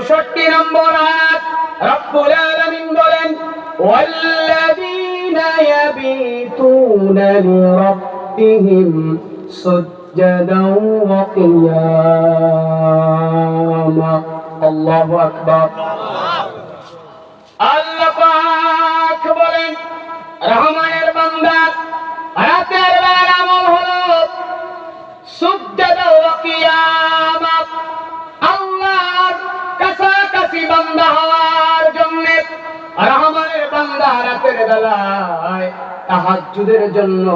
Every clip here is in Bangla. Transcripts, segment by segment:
64 নম্বর আয়াত রব্বুল আলামিন বলেন ওয়াল্লাযীনা ইয়াবিতুনা লিরাব্বিহিম সুজদান ওয়া কিয়ামা। আল্লাহু আকবার। আল্লাহ পাক বলেন রহমানের বান্দা রাতের বেলার আমল হলো সুজদা ওয়া কিয়ামা। আল্লাহর কাছাকাছি বান্দা হওয়ার জন্য রহমানের বান্দা রাতের বেলায় তাহাজ্জুদের জন্য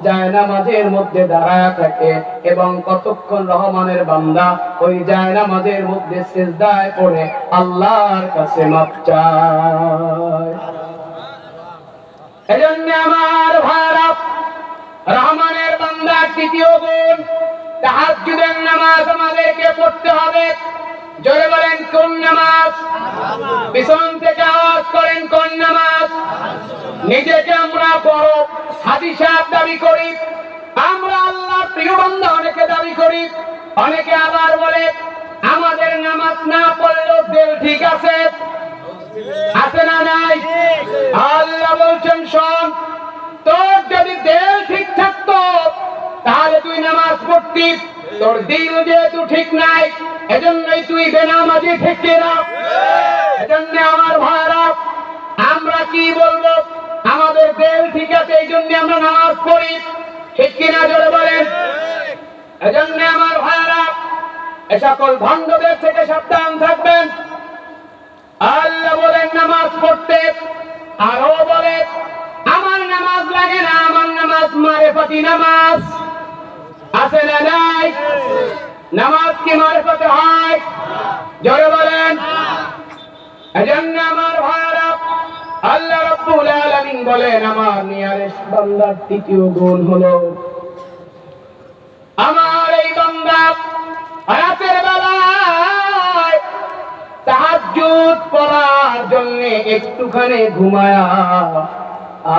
জায়নামাজের মধ্যে দাঁড়ায় থাকে এবং কতক্ষণ রহমানের বান্দা ওই জায়নামাজের মধ্যে সিজদায় পড়ে আল্লাহর কাছে মাপ চায়। এজন্য আমার ভাইরা রহমানের বান্দার তৃতীয় গুণ তাহাজ্জুদের নামাজ আমাদেরকে পড়তে হবে। জোরে বলেন কোন নামাজ? পিছন থেকে আওয়াজ করেন কোন নামাজ? নিজেকে আমরা বড় হাজী সাহেব দাবি করি, আমরা আল্লাহর প্রিয় বান্দা অনেকে দাবি করি, অনেকে আবার বলে আমাদের নামাজ না পড়লেও দিল ঠিক আছে। আছে না নাই? আল্লাহ বলছেন শোন, তোর যদি দিল ঠিক থাকতো তাহলে তুই নামাজ পড়তি, তোর দিল যেহেতু ঠিক নাই এজন্যই তুই বেনামাজি। ঠিক কিনা? এজন্য আমার ভাইরা আমরা কি বলবো? আমাদের দিল ঠিক আছে এই জন্য আমরা নামাজ পড়ি। ঠিক কিনা? জোরে বলেন। এজন্য আমার ভাইরা এ সকল ভণ্ডদের থেকে সাবধান থাকবেন। আল্লাহ বলেন নামাজ পড়তে, আরো বলে আমার নামাজ লাগে না, আমার নামাজ মারেফতি নামাজ। আছে না নাই? নামাজ কি মারেফতে হয়? জোরে বলেন। এজন্য আমার ভাইরা আল্লাহ রাব্বুল আলামিন বলেন আমার নিয়ারেস্ট বান্দার তৃতীয় গুণ হলো আমার এই বান্দা রাতের বেলায় তাহাজ্জুদ পড়ার জন্য একটুখানি ঘুমায়া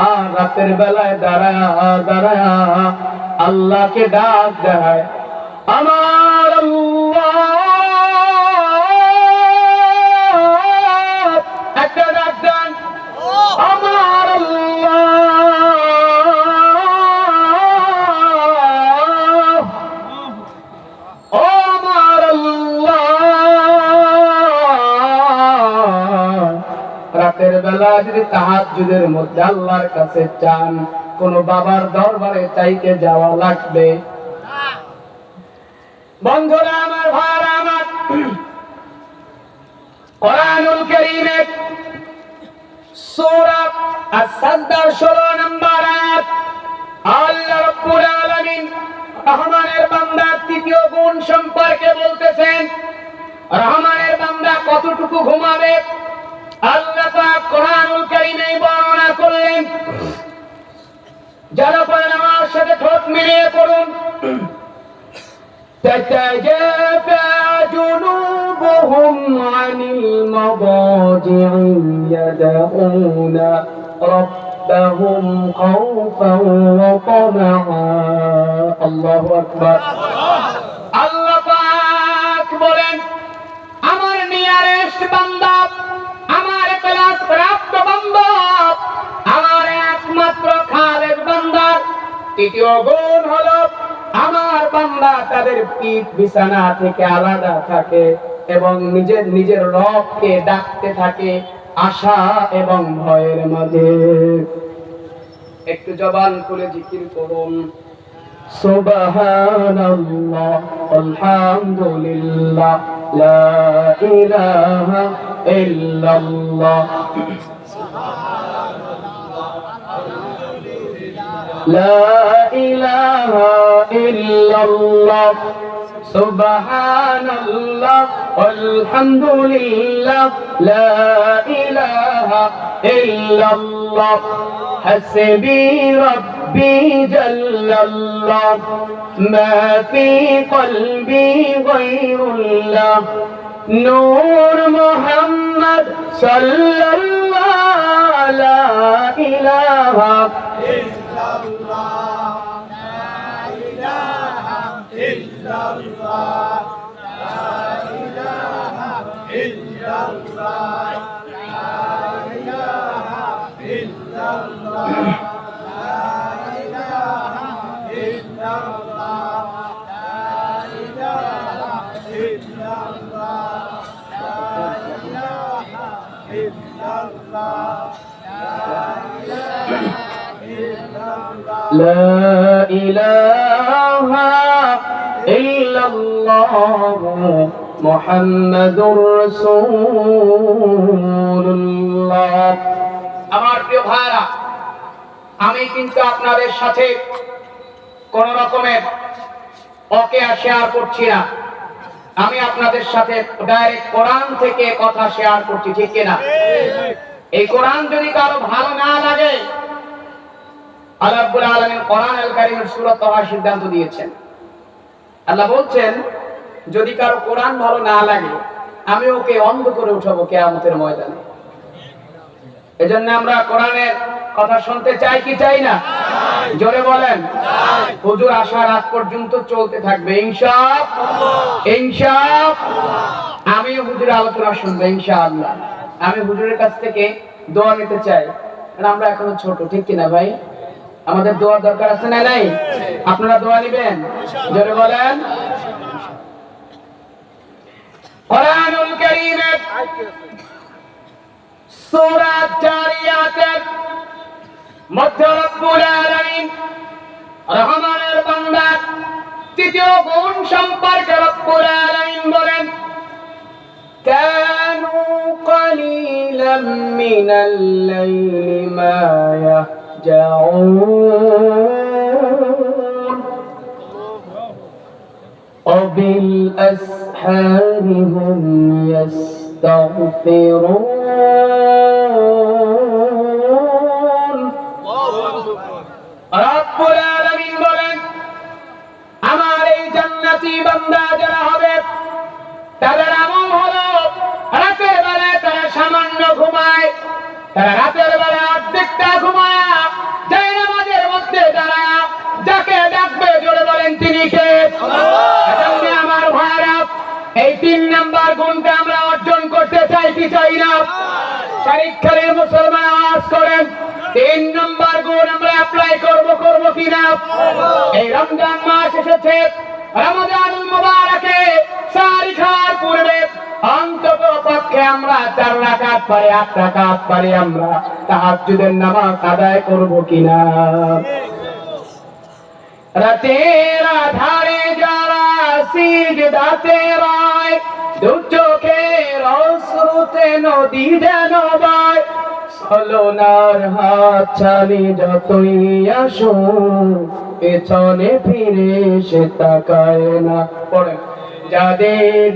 আর রাতের বেলায় দাঁড়ায়া দাঁড়ায়া আল্লাহকে ডাক দেয়। আমার আল্লাহ, একটা ডাক দেন আমার আল্লাহ, ও আমার আল্লাহ। রাতের বেলা যদি তাহাজ্জুদের মধ্যে আল্লাহর কাছে চান, কোন বাবার দরবারে চাইতে যাওয়া লাগবে? বন্ধুরা আমার, ভাইরা আমার, কোরআনুল কারীমের সূরা আস-সাজদার 16 নম্বর আয়াত আল্লাহ রাব্বুল আলামিন রহমানের বান্দার তৃতীয় গুণ সম্পর্কে বলতেছেন। রহমানের বান্দা কতটুকু ঘুমাবে আল্লাহ পাক কোরআনুল কারীমে বর্ণনা করলেন। যারা পড়েন আমার সাথে ঠোঁট মিলিয়ে পড়ুন। تتجافى جنوبهم عن المضاجع يدعون ربهم خوفا وطمعا। الله أكبر। আল্লাহ পাক বলেন আমার নিয়ারেস্ট বান্দা, আমার ক্লাস প্রাপ্ত বান্দা, আমার একমাত্র খালেদ বান্দার তৃতীয় গুণ হলো আমার বান্দা তাদের পিঠ বিছানা থেকে আলাদা থাকে এবং নিজের রবকে ডাকতে থাকে আশা এবং ভয়ের মাঝে। একটু জবান খুলে জিকির করুন সুবহানাল্লাহ আলহামদুলিল্লাহ লা ইলাহা ইল্লাল্লাহ لا إله إلا الله سبحان الله والحمد لله لا إله إلا الله حسبي ربي جل الله ما في قلبي غير الله نور محمد صلى الله لا إله إلا الله لا إله إلا الله لا إله إلا لا إله إلا الله محمد رسول الله। আমার প্রিয় ভাইরা, আমি কিন্তু আপনাদের সাথে কোন রকমের ওকে শেয়ার করছি না, আমি আপনাদের সাথে ডাইরেক্ট কোরআন থেকে কথা শেয়ার করছি, ঠিক কিনা? এই কোরআন যদি কারো ভালো না লাগে, আল্লাহ রাব্বুল আলামিন কোরআন আল কারীমের সূরা তাহা সিদ্ধান্ত দিয়েছেন। আল্লাহ বলছেন, যদি কারো কোরআন ভালো না লাগে আমি ওকে অন্ধ করে উঠাবো কিয়ামতের ময়দানে। এজন্য আমরা কোরআনের কথা শুনতে চাই কি চাই না? জোরে বলেন। হুজুর আসার আগ পর্যন্ত চলতে থাকবে ইনশাআল্লাহ। ইনশাআল্লাহ আমি হুজুরের আলোচনা শুনবো ইনশাআল্লাহ। আমি হুজুরের কাছ থেকে দোয়া নিতে চাই, কারণ আমরা এখনো ছোট, ঠিক কিনা ভাই? আমাদের দোয়ার দরকার আছে না নাই? আপনারা দোয়া নেবেন, জোরে বলেন। কোরআনুল কারীমের সূরা জারিয়াতের মধ্যে রব্বুল আলামিন রহমানের বান্দা তৃতীয় গুণ সম্পর্কে রব্বুল আলামিন বলেন, কানু কলিলাম মিনাল লাইলি মা ইয়াহজাউন وبالأسحار هم يستغفرون। রব্বুল আলামিন বলেন, আমার এই জান্নাতি বান্দা যারা হবে তাদের আমল হলো রাতের বেলায় তারা সামান্য ঘুমায়, তারা রাতের বেলায় অর্ধেকটা ঘুমায় যায় নামাজের মধ্যে যারা যাকে ডাকবে জোরে বলেন তিনি কে? আমার ভাইরা, এই 3 নাম্বার গুণটা আমরা অর্জন করতে চাই কি চাই না? পরীক্ষার মুসলমান আওয়াজ করেন, 3 নাম্বার গুণ আমরা অ্যাপ্লাই করব কিনা? এই রমজান মাস এসেছে, রমজানুল মুবারকে সারি খাওয়ার পূর্বে অন্তত পক্ষে আমরা 4 রাকাত পারি, 8 রাকাত পারি আমরা তাহাজ্জুদের নামাজ আদায় করব কিনা? রাতের আধারে যারা সিজদাতে রয়, দু চোখের অশ্রুতে নদী যেন বয়, ছলনার হাত ছাড়ি যতই আসো পেছনে ফিরে সে তাকায় না। পড়ে যাদের